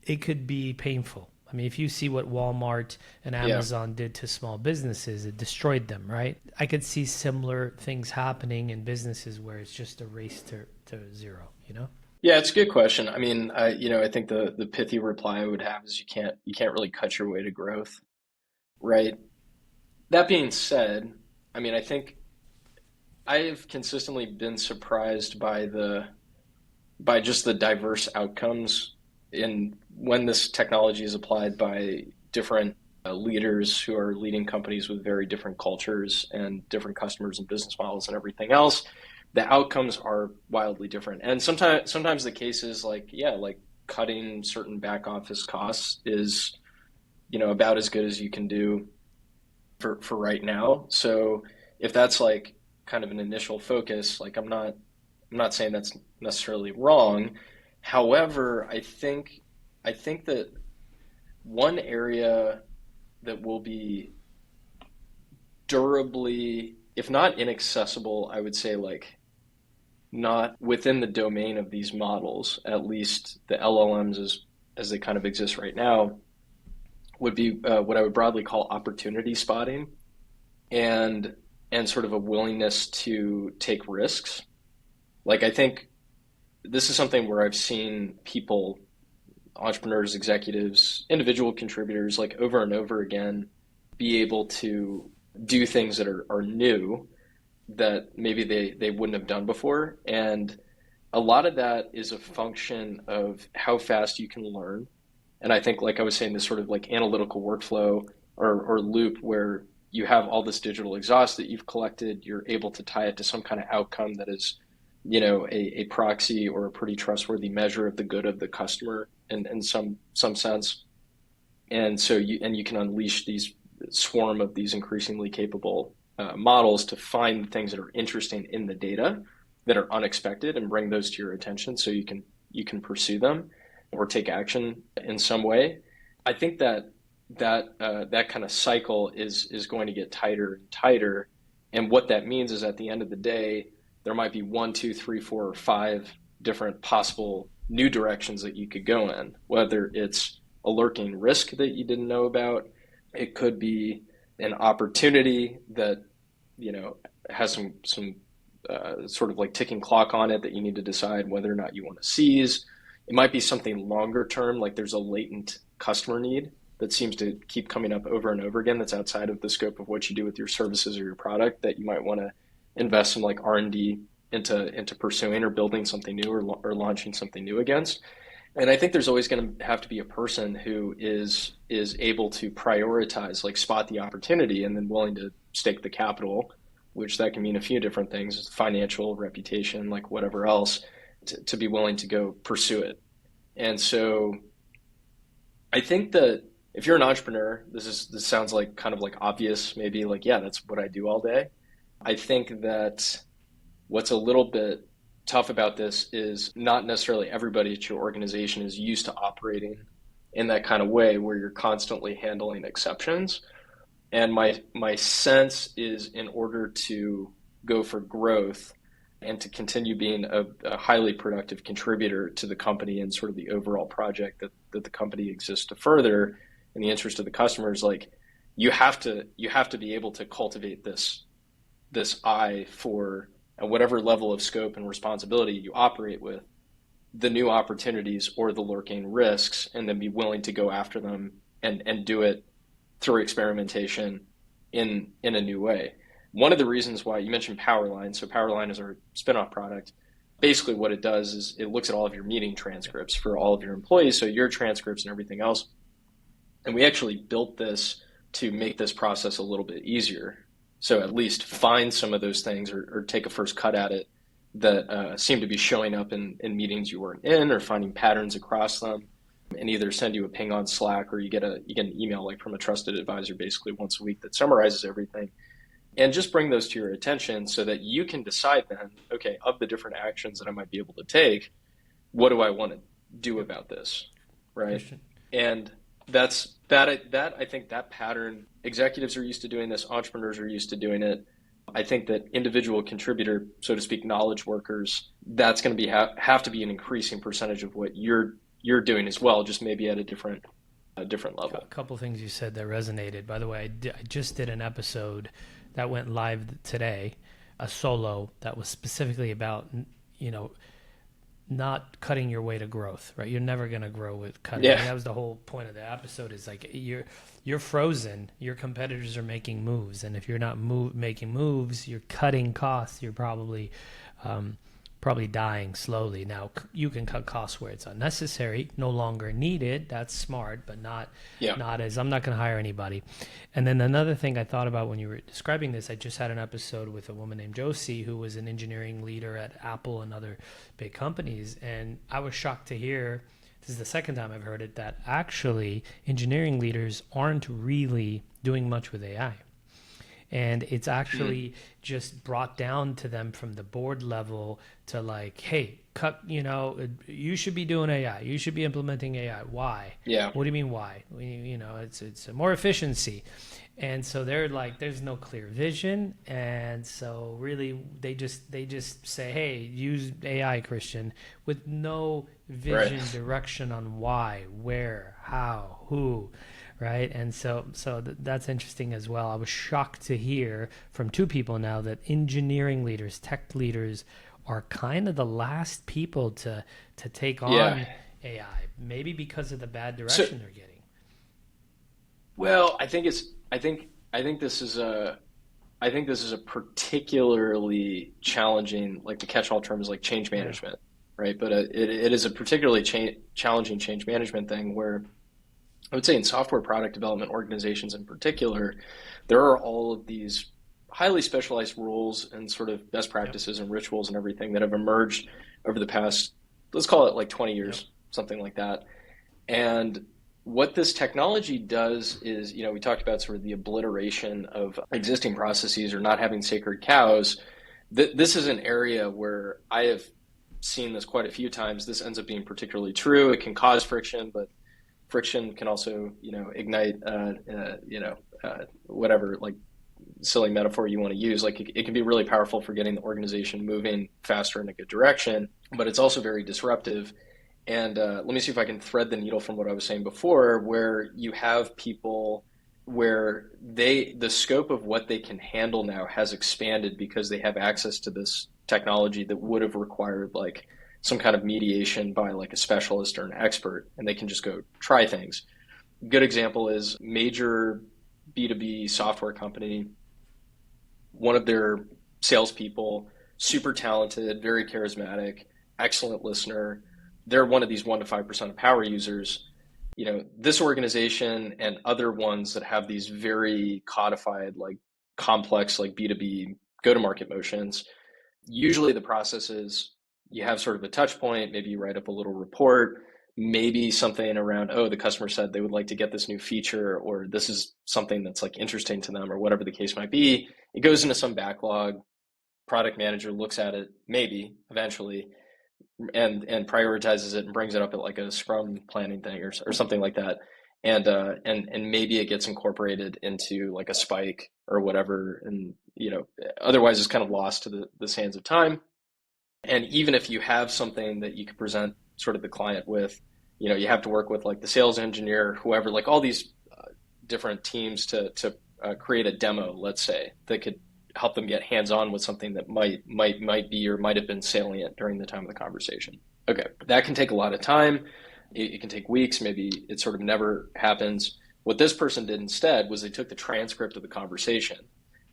painful. I mean, if you see what Walmart and Amazon did to small businesses, it destroyed them, right? I could see similar things happening in businesses where it's just a race to zero, Yeah, it's a good question. I mean, I think the pithy reply I would have is you can't really cut your way to growth, right? That being said, I mean, I think I've consistently been surprised by just the diverse outcomes in when this technology is applied by different leaders who are leading companies with very different cultures and different customers and business models and everything else. The outcomes are wildly different. And sometimes the case is like cutting certain back office costs is, about as good as you can do for right now. So if that's like kind of an initial focus, like I'm not saying that's necessarily wrong. However, I think that one area that will be durably, if not inaccessible, I would say like not within the domain of these models, at least the LLMs as they kind of exist right now, would be what I would broadly call opportunity spotting and sort of a willingness to take risks. Like, I think this is something where I've seen people, entrepreneurs, executives, individual contributors, like over and over again, be able to do things that are new that maybe they wouldn't have done before. And a lot of that is a function of how fast you can learn. And I think, like I was saying, this sort of like analytical workflow or loop where you have all this digital exhaust that you've collected. You're able to tie it to some kind of outcome that is, a proxy or a pretty trustworthy measure of the good of the customer in some sense. And so you can unleash these swarm of these increasingly capable models to find things that are interesting in the data that are unexpected and bring those to your attention so you can pursue them or take action in some way. I think that kind of cycle is going to get tighter and tighter. And what that means is at the end of the day, there might be 1, 2, 3, 4, or 5 different possible new directions that you could go in, whether it's a lurking risk that you didn't know about. It could be an opportunity that, has some sort of like ticking clock on it that you need to decide whether or not you want to seize. It might be something longer term, like there's a latent customer need that seems to keep coming up over and over again that's outside of the scope of what you do with your services or your product that you might want to invest in, like R&D into pursuing or building something new or launching something new against. And I think there's always going to have to be a person who is able to prioritize, like spot the opportunity and then willing to stake the capital, which that can mean a few different things, financial, reputation, like whatever else, to be willing to go pursue it. And so I think that if you're an entrepreneur, this sounds like kind of like obvious, maybe like, yeah, that's what I do all day. I think that what's a little bit tough about this is not necessarily everybody at your organization is used to operating in that kind of way where you're constantly handling exceptions. And my sense is in order to go for growth and to continue being a highly productive contributor to the company and sort of the overall project that the company exists to further in the interest of the customers, like you have to be able to cultivate this eye for, at whatever level of scope and responsibility you operate with, the new opportunities or the lurking risks, and then be willing to go after them and do it through experimentation in a new way. One of the reasons why you mentioned Powerline, so Powerline is our spinoff product. Basically what it does is it looks at all of your meeting transcripts for all of your employees, so your transcripts and everything else. And we actually built this to make this process a little bit easier. So at least find some of those things or take a first cut at it that seem to be showing up in meetings you weren't in, or finding patterns across them, and either send you a ping on Slack or you get an email like from a trusted advisor basically once a week that summarizes everything. And just bring those to your attention so that you can decide then, okay, of the different actions that I might be able to take, what do I want to do about this, right? Christian. And that I think that pattern, executives are used to doing this, entrepreneurs are used to doing it. I think that individual contributor, so to speak, knowledge workers, that's going to be have to be an increasing percentage of what you're doing as well, just maybe at a different level. A couple things you said that resonated. By the way, I just did an episode that went live today, a solo that was specifically about, not cutting your way to growth, right? You're never going to grow with cutting. Yeah. That was the whole point of the episode, is like you're frozen. Your competitors are making moves. And if you're not making moves, you're cutting costs. You're probably dying slowly. Now, you can cut costs where it's unnecessary, no longer needed. That's smart, but not as, I'm not going to hire anybody. And then another thing I thought about when you were describing this, I just had an episode with a woman named Josie, who was an engineering leader at Apple and other big companies. And I was shocked to hear, this is the second time I've heard it, that actually engineering leaders aren't really doing much with AI. And it's actually just brought down to them from the board level to like, hey, you should be doing AI. You should be implementing AI. Why? Yeah. What do you mean why? It's more efficiency. And so they're like, there's no clear vision. And so really they just say, hey, use AI, Christian, with no vision, right, direction on why, where, how, who. Right. And so that's interesting as well. I was shocked to hear from two people now that engineering leaders, tech leaders are kind of the last people to take on AI, maybe because of the bad direction they're getting. Well, I think this is a particularly challenging, like the catch-all term is like change management, right? But it is a particularly challenging change management thing where I would say in software product development organizations in particular, there are all of these highly specialized rules and sort of best Yep. practices and rituals and everything that have emerged over the past, let's call it like 20 Yep. years, something like that. And what this technology does is, we talked about sort of the obliteration of existing processes or not having sacred cows. This is an area where I have seen this quite a few times. This ends up being particularly true. It can cause friction, but friction can also, ignite, whatever, like silly metaphor you want to use. Like it can be really powerful for getting the organization moving faster in a good direction, but it's also very disruptive. And let me see if I can thread the needle from what I was saying before, where you have people where the scope of what they can handle now has expanded because they have access to this technology that would have required like some kind of mediation by like a specialist or an expert, and they can just go try things. Good example is major B2B software company. One of their salespeople, super talented, very charismatic, excellent listener. They're one of these 1 to 5% of power users. This organization and other ones that have these very codified, like complex, like B2B go-to-market motions, usually the process is you have sort of a touch point, maybe you write up a little report, maybe something around, oh, the customer said they would like to get this new feature, or this is something that's like interesting to them, or whatever the case might be. It goes into some backlog. Product manager looks at it, maybe eventually, and prioritizes it and brings it up at like a Scrum planning thing or something like that. And maybe it gets incorporated into like a spike or whatever. And, otherwise it's kind of lost to the sands of time. And even if you have something that you could present sort of the client with, you have to work with like the sales engineer, whoever, like all these different teams to create a demo, let's say, that could help them get hands-on with something that might be or might have been salient during the time of the conversation. Okay, that can take a lot of time. It can take weeks. Maybe it sort of never happens. What this person did instead was they took the transcript of the conversation,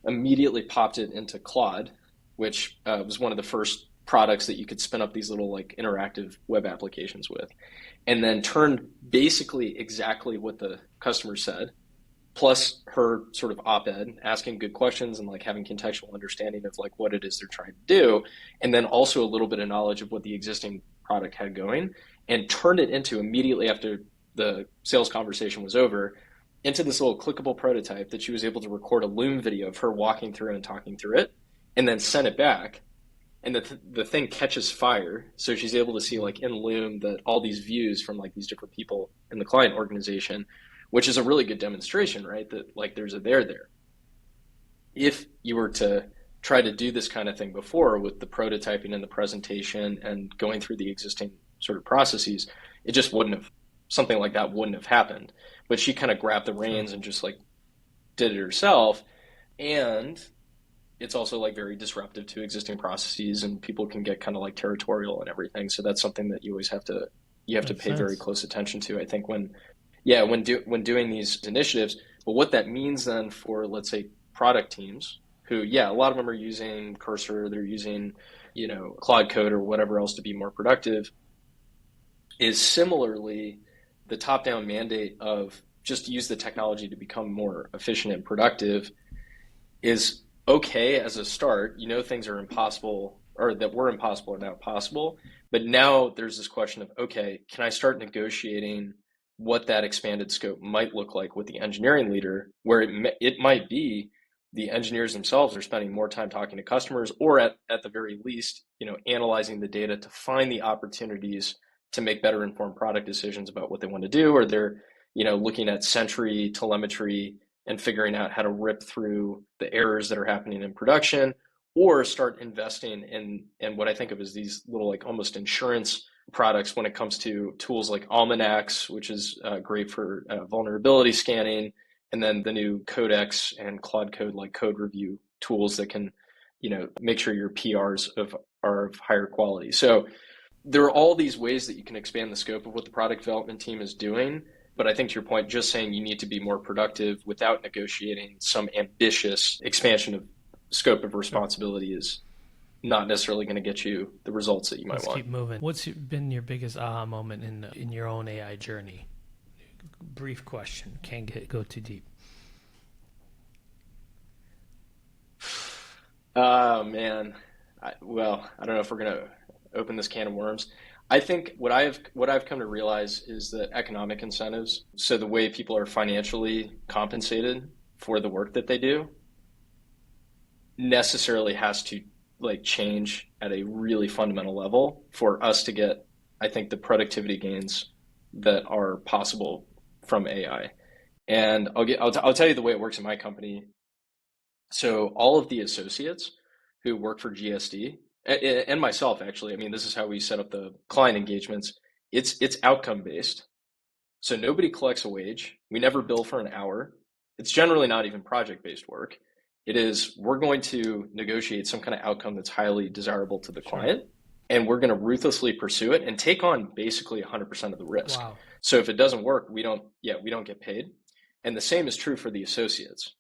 immediately popped it into Claude, which was one of the first products that you could spin up these little like interactive web applications with, and then turned basically exactly what the customer said, plus her sort of op-ed, asking good questions and like having contextual understanding of like what it is they're trying to do, and then also a little bit of knowledge of what the existing product had going, and turned it into, immediately after the sales conversation was over, into this little clickable prototype that she was able to record a Loom video of her walking through and talking through it, and then send it back. And the thing catches fire, so she's able to see like in Loom that all these views from like these different people in the client organization, which is a really good demonstration, right? That like there's a there there. If you were to try to do this kind of thing before with the prototyping and the presentation and going through the existing sort of processes, it just something like that wouldn't have happened. But she kind of grabbed the reins and just like did it herself. And it's also like very disruptive to existing processes, and people can get kind of like territorial and everything. So that's something that you always have to pay very close attention to, I think, when doing these initiatives. But what that means then for, let's say, product teams who, a lot of them are using Cursor, they're using, Claude Code or whatever else to be more productive, is similarly the top-down mandate of just use the technology to become more efficient and productive is okay as a start. Things are impossible, or that were impossible are now possible. But now there's this question of, okay, can I start negotiating what that expanded scope might look like with the engineering leader, where it might be the engineers themselves are spending more time talking to customers, or at the very least, analyzing the data to find the opportunities to make better informed product decisions about what they want to do, or they're, looking at Sentry telemetry and figuring out how to rip through the errors that are happening in production, or start investing in what I think of as these little like almost insurance products when it comes to tools like Almanacs, which is great for vulnerability scanning, and then the new Codex and Claude Code like code review tools that can, make sure your PRs are of higher quality. So there are all these ways that you can expand the scope of what the product development team is doing. But I think to your point, just saying you need to be more productive without negotiating some ambitious expansion of scope of responsibility is not necessarily going to get you the results that you might want. Let's keep moving. What's been your biggest aha moment in your own AI journey? Brief question. Can't go too deep. Oh man. I don't know if we're gonna open this can of worms. I think what I've come to realize is that economic incentives, so the way people are financially compensated for the work that they do, necessarily has to like change at a really fundamental level for us to get, I think, the productivity gains that are possible from AI. And I'll tell you the way it works in my company. So all of the associates who work for GSD and myself, actually, I mean, this is how we set up the client engagements. It's outcome based. So nobody collects a wage. We never bill for an hour. It's generally not even project based work. It is, we're going to negotiate some kind of outcome that's highly desirable to the Sure. client, and we're going to ruthlessly pursue it and take on basically 100% of the risk. Wow. So if it doesn't work, we don't get paid. And the same is true for the associates.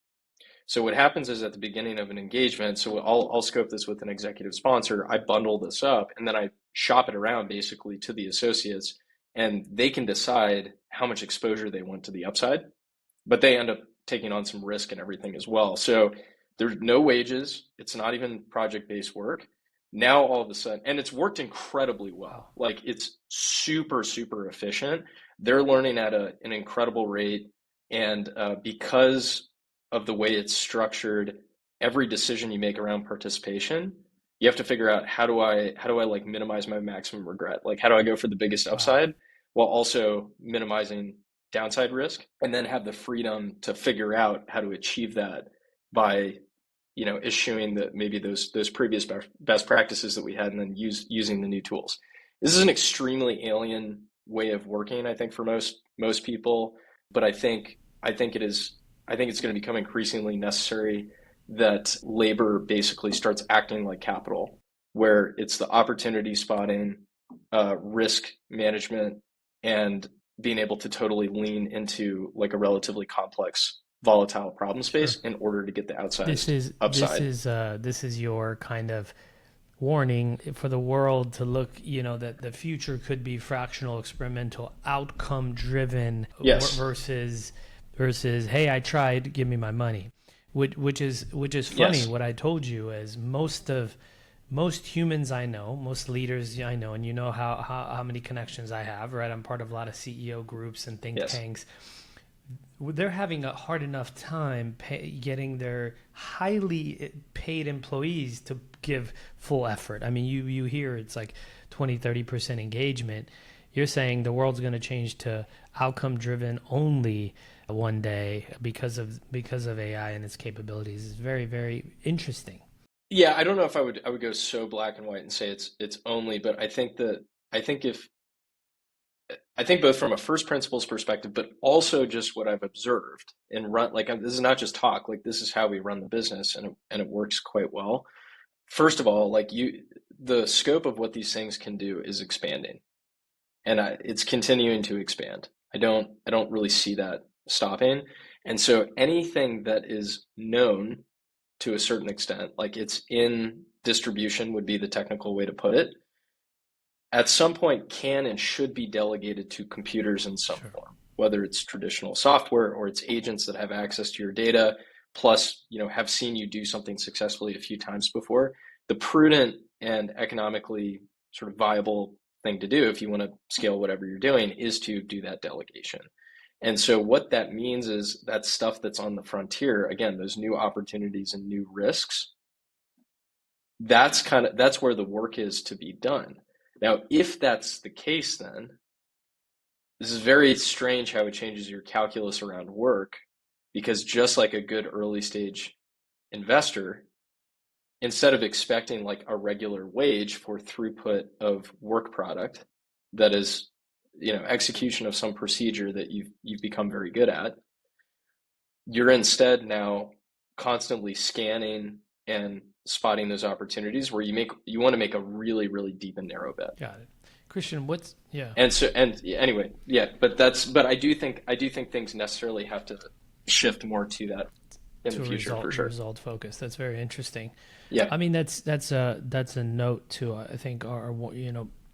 So what happens is at the beginning of an engagement, so I'll scope this with an executive sponsor, I bundle this up and then I shop it around basically to the associates, and they can decide how much exposure they want to the upside, but they end up taking on some risk and everything as well. So there's no wages. It's not even project-based work. Now all of a sudden, and it's worked incredibly Wow. well. Like it's super, super efficient. They're learning at an incredible rate. And because of the way it's structured, every decision you make around participation, you have to figure out how do I like minimize my maximum regret? Like how do I go for the biggest Wow. upside while also minimizing downside risk, and then have the freedom to figure out how to achieve that by eschewing maybe those previous best practices that we had, and then using the new tools. This is an extremely alien way of working, I think, for most people, but I think it's going to become increasingly necessary that labor basically starts acting like capital, where it's the opportunity spotting, risk management, and being able to totally lean into like a relatively complex, volatile problem Sure. space in order to get the This outsized is this upside. is this is your kind of warning for the world to look, that the future could be fractional, experimental, outcome driven Yes, versus hey, I tried, give me my money. Which is funny. yes, What I told you is most humans I know, most leaders I know, and you know how many connections I have, right? I'm part of a lot of CEO groups and think yes, tanks. They're having a hard enough time getting their highly paid employees to give full effort. I mean, you hear it's like 20-30% engagement. You're saying the world's going to change to outcome driven only one day because of AI and its capabilities. It's very, very interesting. yeah. I don't know if I would go so black and white and say it's only, but I think if I think both from a first principles perspective, but also just what I've observed and run, like this is not just talk, like this is how we run the business, and it works quite well. First of all, the scope of what these things can do is expanding, and it's continuing to expand. I don't really see that stopping. And so anything that is known to a certain extent, like it's in distribution would be the technical way to put it, at some point can and should be delegated to computers in some Sure. form, whether it's traditional software or it's agents that have access to your data, plus, have seen you do something successfully a few times before. The prudent and economically sort of viable thing to do if you want to scale whatever you're doing is to do that delegation. And so what that means is that stuff that's on the frontier, again, those new opportunities and new risks, that's where the work is to be done. Now, if that's the case, then this is very strange how it changes your calculus around work, because just like a good early stage investor, instead of expecting like a regular wage for throughput of work product that is, execution of some procedure that you've become very good at, you're instead now constantly scanning and spotting those opportunities where you want to make a really, really deep and narrow bet. Got it. Christian, what's yeah. And yeah, anyway, yeah, but I do think things necessarily have to shift more to that in the To a future for result sure. result focus. That's very interesting. Yeah. I mean, that's a note to I think our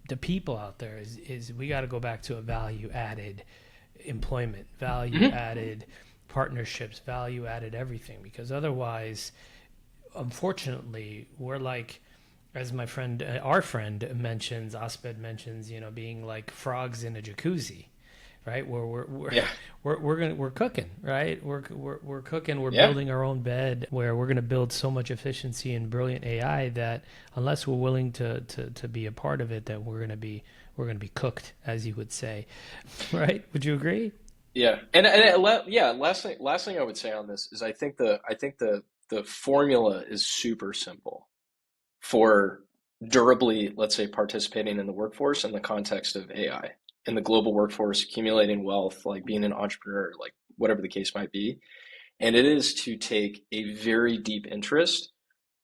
the people out there is we got to go back to a value added employment, value added partnerships, value added everything. Because otherwise, unfortunately, we're like, as my friend, our friend mentions, Osped mentions, being like frogs in a jacuzzi, right? Where Yeah. we're cooking, right? We're cooking. We're Yeah. building our own bed. Where we're going to build so much efficiency and brilliant AI that unless we're willing to be a part of it, that we're going to be cooked, as you would say, right? Would you agree? Yeah. Yeah, last thing I would say on this is I think the formula is super simple for durably, let's say, participating in the workforce in the context of AI, in the global workforce, accumulating wealth, like being an entrepreneur, like whatever the case might be. And it is to take a very deep interest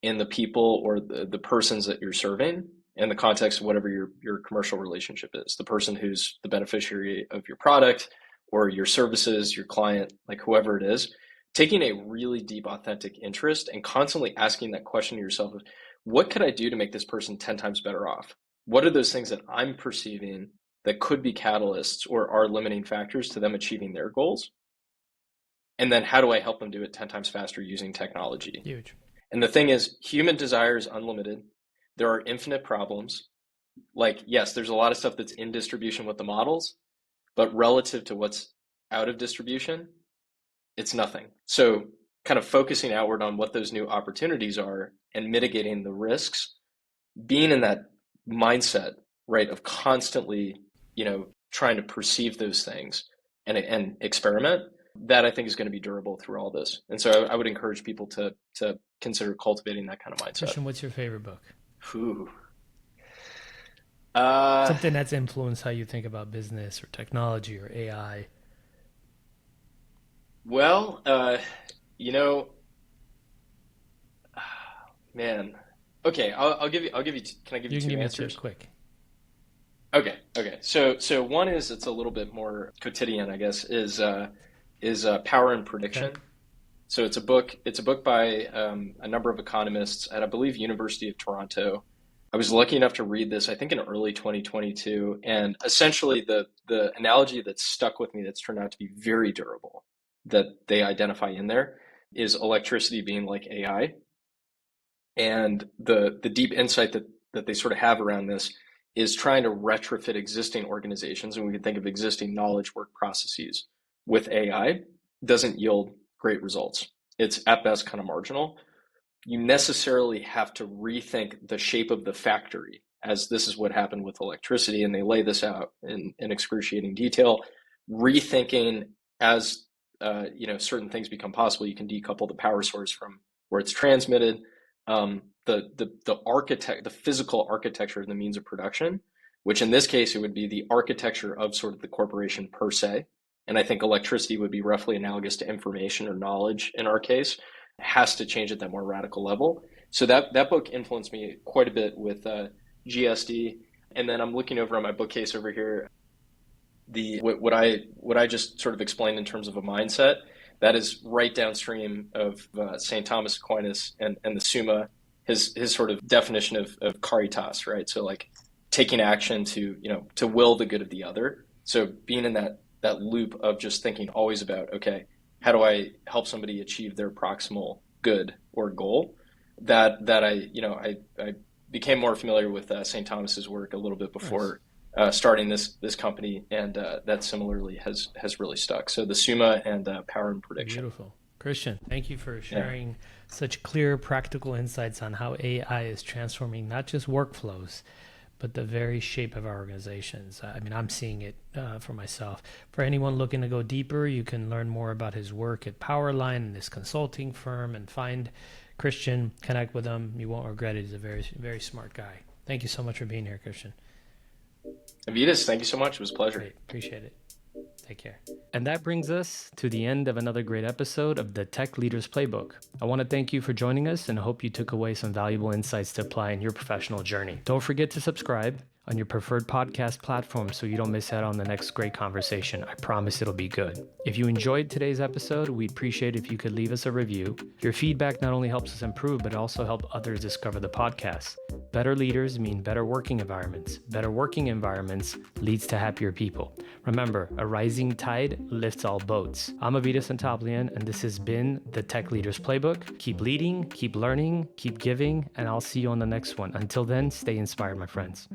in the people or the persons that you're serving in the context of whatever your commercial relationship is, the person who's the beneficiary of your product or your services, your client, like whoever it is, taking a really deep, authentic interest and constantly asking that question to yourself of what could I do to make this person 10 times better off? What are those things that I'm perceiving that could be catalysts or are limiting factors to them achieving their goals? And then how do I help them do it 10 times faster using technology? Huge. And the thing is, human desire is unlimited. There are infinite problems. Like, yes, there's a lot of stuff that's in distribution with the models, but relative to what's out of distribution, it's nothing. So, kind of focusing outward on what those new opportunities are and mitigating the risks, being in that mindset, right, of constantly, trying to perceive those things and experiment, that I think is going to be durable through all this. And so I would encourage people to consider cultivating that kind of mindset. Christian, what's your favorite book? Whew. Uh, Something that's influenced how you think about business or technology or AI. well, you know, man. Okay, I'll give you. Can I give you You can two give me two answers? quick. Okay. So one is it's a little bit more quotidian, I guess, is Power and Okay. Prediction. So it's a book. It's a book by a number of economists at I believe University of Toronto. I was lucky enough to read this, I think, in early 2022, and essentially the analogy that stuck with me that's turned out to be very durable that they identify in there is electricity being like AI, and the deep insight that they sort of have around this is trying to retrofit existing organizations, and we can think of existing knowledge work processes with AI doesn't yield great results. It's at best kind of marginal. You necessarily have to rethink the shape of the factory, as this is what happened with electricity, and they lay this out in excruciating detail. Rethinking as certain things become possible, you can decouple the power source from where it's transmitted. The physical architecture of the means of production, which in this case it would be the architecture of sort of the corporation per se. And I think electricity would be roughly analogous to information or knowledge in our case, has to change at that more radical level. So that book influenced me quite a bit with GSD. And then I'm looking over on my bookcase over here, the what I just sort of explained in terms of a mindset that is right downstream of St. Thomas Aquinas and the Summa, his sort of definition of caritas, right? So like taking action to will the good of the other. So being in that loop of just thinking always about, okay, how do I help somebody achieve their proximal good or goal? That I became more familiar with St. Thomas's work a little bit Nice. before starting this company, and that similarly has really stuck. So the Summa and Power and Prediction. Beautiful. Christian, thank you for Yeah. sharing such clear, practical insights on how AI is transforming not just workflows, but the very shape of our organizations. I mean, I'm seeing it for myself. For anyone looking to go deeper, you can learn more about his work at Powerline and his consulting firm and find Christian, connect with him. You won't regret it. He's a very, very smart guy. Thank you so much for being here, Christian. Avitas, thank you so much. It was a pleasure. Great. Appreciate it. Take care. And that brings us to the end of another great episode of the Tech Leaders Playbook. I want to thank you for joining us and I hope you took away some valuable insights to apply in your professional journey. Don't forget to subscribe, on your preferred podcast platform so you don't miss out on the next great conversation. I promise it'll be good. If you enjoyed today's episode, we'd appreciate if you could leave us a review. Your feedback not only helps us improve, but also help others discover the podcast. Better leaders mean better working environments. Better working environments leads to happier people. Remember, a rising tide lifts all boats. I'm Avetis Antaplyan, and this has been the Tech Leaders Playbook. Keep leading, keep learning, keep giving, and I'll see you on the next one. Until then, stay inspired, my friends.